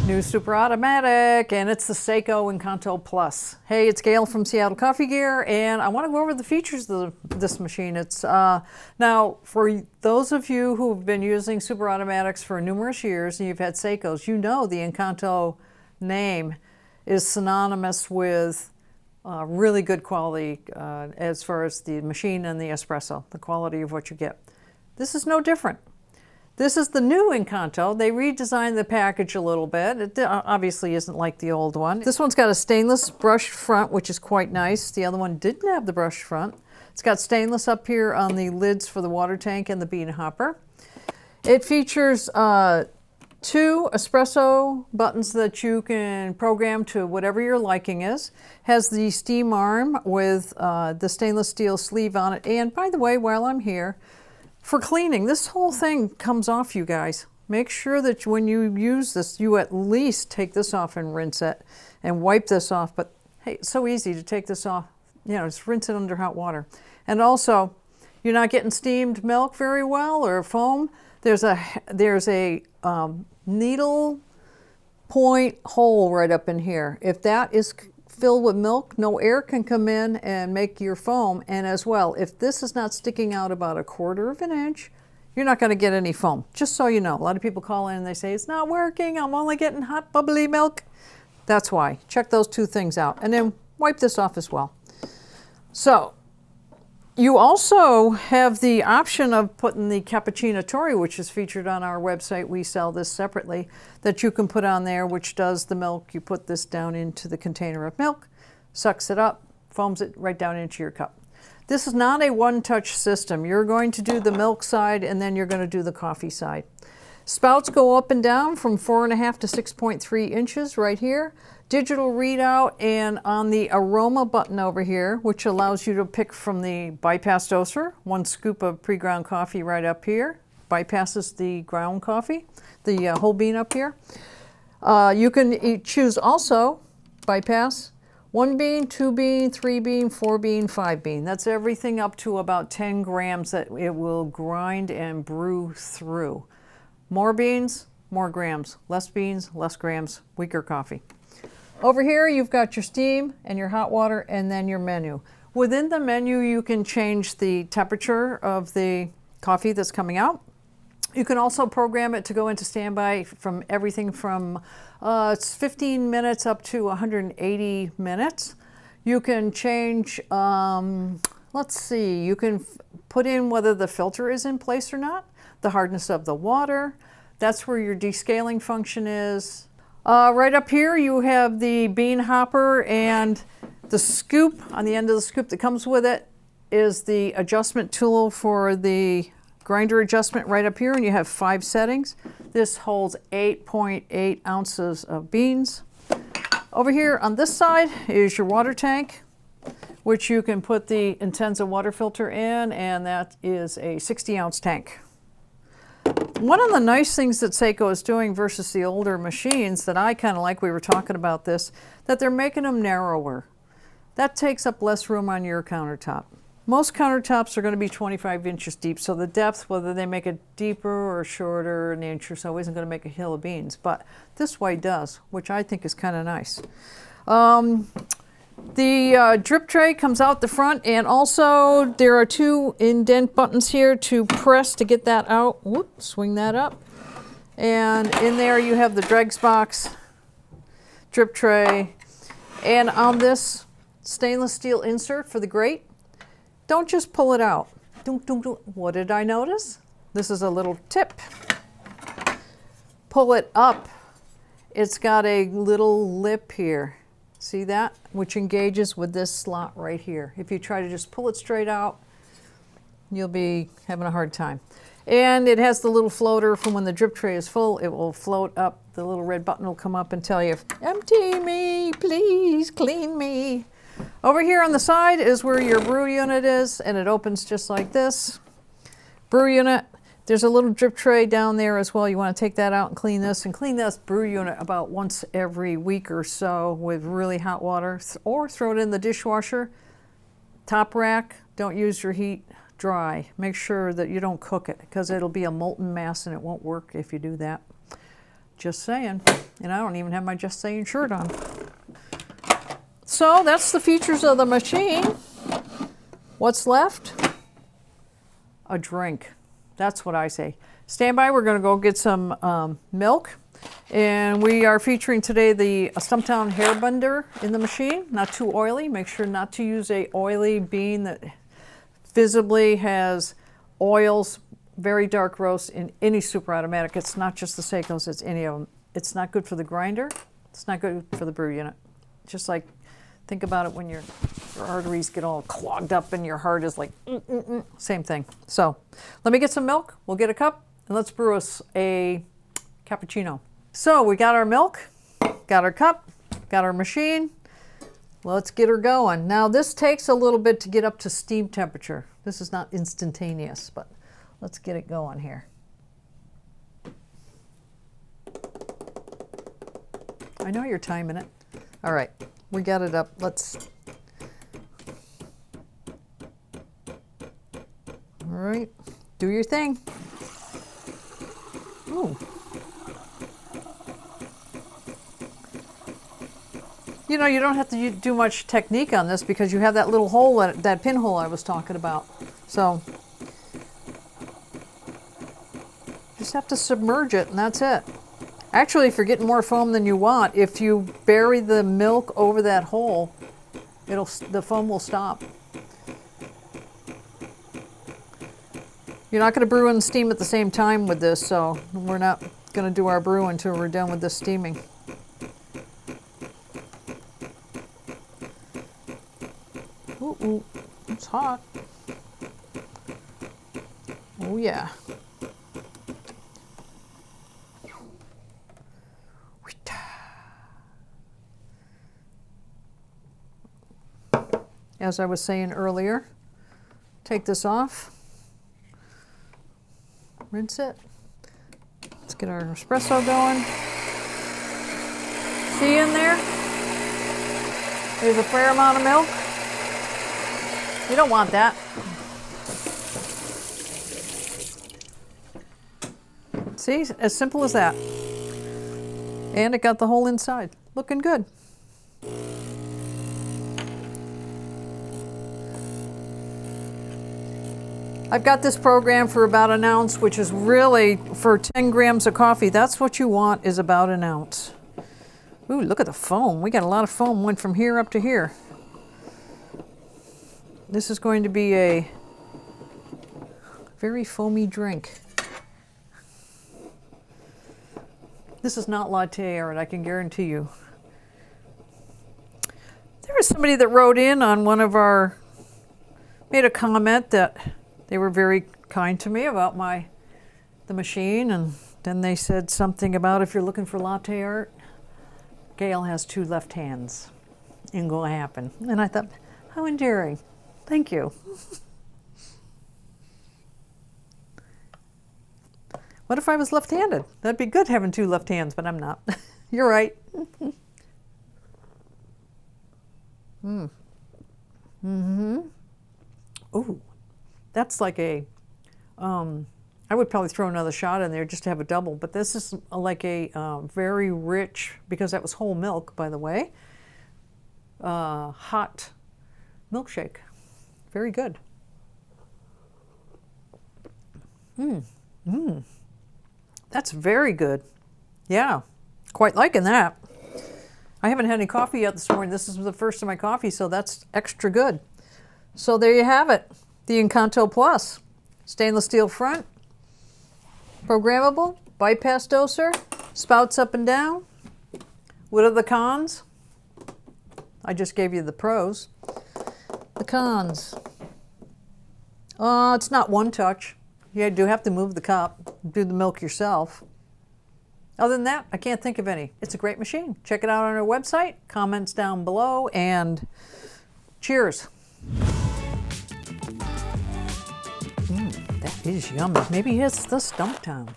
New super automatic, and it's the Saeco Incanto Plus. Hey, it's Gail from Seattle Coffee Gear, and I want to go over the features of this machine. It's now, for those of you who've been using super automatics for numerous years and you've had Saecos, you know the Incanto name is synonymous with really good quality as far as the machine and the espresso, the quality of what you get. This is no different. This is the new Incanto. They redesigned the package a little bit. It obviously isn't like the old one. This one's got a stainless brushed front, which is quite nice. The other one didn't have the brushed front. It's got stainless up here on the lids for the water tank and the bean hopper. It features 2 espresso buttons that you can program to whatever your liking is. Has the steam arm with the stainless steel sleeve on it. And by the way, while I'm here, for cleaning, this whole thing comes off, you guys. Make sure that when you use this, you at least take this off and rinse it and wipe this off. But hey, it's so easy to take this off. You know, just rinse it under hot water. And also, you're not getting steamed milk very well or foam. There's a needle point hole right up in here. If that is filled with milk, no air can come in and make your foam. And as well, if this is not sticking out about 1/4 of an inch, you're not going to get any foam. Just so you know, a lot of people call in and they say, it's not working, I'm only getting hot bubbly milk. That's why. Check those 2 things out. And then wipe this off as well. So, you also have the option of putting the cappuccino Tori, which is featured on our website. We sell this separately, that you can put on there, which does the milk. You put this down into the container of milk, sucks it up, foams it right down into your cup. This is not a one-touch system. You're going to do the milk side, and then you're going to do the coffee side. Spouts go up and down from 4.5 to 6.3 inches right here. Digital readout, and on the aroma button over here, which allows you to pick from the bypass doser, 1 scoop of pre-ground coffee right up here, bypasses the ground coffee, the whole bean up here. You can choose also bypass 1 bean, 2 bean, 3 bean, 4 bean, 5 bean. That's everything up to about 10 grams that it will grind and brew through. More beans, more grams. Less beans, less grams, weaker coffee. Over here, you've got your steam and your hot water and then your menu. Within the menu, you can change the temperature of the coffee that's coming out. You can also program it to go into standby from everything from it's 15 minutes up to 180 minutes. You can change, let's see, you can put in whether the filter is in place or not, the hardness of the water. That's where your descaling function is. Right up here you have the bean hopper, and the scoop, on the end of the scoop that comes with it is the adjustment tool for the grinder adjustment right up here, and you have 5 settings. This holds 8.8 ounces of beans. Over here on this side is your water tank, which you can put the Intensa water filter in, and that is a 60-ounce tank. One of the nice things that Saeco is doing versus the older machines that I kind of like, we were talking about this, that they're making them narrower. That takes up less room on your countertop. Most countertops are going to be 25 inches deep, so the depth, whether they make it deeper or shorter, an inch or so, isn't going to make a hill of beans. But this way does, which I think is kind of nice. The drip tray comes out the front, and also there are 2 indent buttons here to press to get that out. Whoop, swing that up. And in there you have the dregs box, drip tray, and on this stainless steel insert for the grate, don't just pull it out. What did I notice? This is a little tip. Pull it up. It's got a little lip here. See that? Which engages with this slot right here. If you try to just pull it straight out, you'll be having a hard time. And it has the little floater from when the drip tray is full. It will float up. The little red button will come up and tell you, empty me, please clean me. Over here on the side is where your brew unit is, and it opens just like this. Brew unit. There's a little drip tray down there as well. You want to take that out and clean this brew unit about once every week or so with really hot water, or throw it in the dishwasher. Top rack, don't use your heat dry. Make sure that you don't cook it, because it'll be a molten mass and it won't work if you do that. Just saying. And I don't even have my Just Saying shirt on. So that's the features of the machine. What's left? A drink. That's what I say. Stand by, we're going to go get some milk. And we are featuring today the Stumptown Hair Blender in the machine. Not too oily. Make sure not to use a oily bean that visibly has oils, very dark roast in any super automatic. It's not just the Saecos, it's any of them. It's not good for the grinder. It's not good for the brew unit. Just like, think about it when your arteries get all clogged up and your heart is like, same thing. So let me get some milk. We'll get a cup and let's brew us a cappuccino. So we got our milk, got our cup, got our machine. Let's get her going. Now this takes a little bit to get up to steam temperature. This is not instantaneous, but let's get it going here. I know you're timing it. All right, we got it up. Let's. All right, do your thing. Ooh. You know, you don't have to do much technique on this because you have that little hole, that pinhole I was talking about. So just have to submerge it and that's it. Actually, if you're getting more foam than you want, if you bury the milk over that hole, the foam will stop. You're not going to brew and steam at the same time with this, so we're not going to do our brew until we're done with this steaming. Ooh, it's hot. Oh yeah. As I was saying earlier, take this off, rinse it. Let's get our espresso going. See in there? There's a fair amount of milk. You don't want that. See, as simple as that. And it got the whole inside. Looking good. I've got this program for about an ounce, which is really, for 10 grams of coffee, that's what you want, is about an ounce. Ooh, look at the foam. We got a lot of foam, went from here up to here. This is going to be a very foamy drink. This is not latte art, I can guarantee you. There was somebody that wrote in on one of our, made a comment that they were very kind to me about the machine, and then they said something about if you're looking for latte art, Gail has 2 left hands. Ain't gonna happen. And I thought, how endearing. Thank you. What if I was left-handed? That'd be good having 2 left hands, but I'm not. You're right. Ooh, that's like a, I would probably throw another shot in there just to have a double, but this is like a very rich, because that was whole milk, by the way, hot milkshake. Very good. That's very good. Yeah, quite liking that. I haven't had any coffee yet this morning. This is the first of my coffee, so that's extra good. So there you have it. The Incanto Plus. Stainless steel front. Programmable. Bypass doser. Spouts up and down. What are the cons? I just gave you the pros. The cons. It's not one touch. You do have to move the cup, do the milk yourself. Other than that, I can't think of any. It's a great machine. Check it out on our website. Comments down below, and cheers. That is yummy. Maybe it's the Stumptown.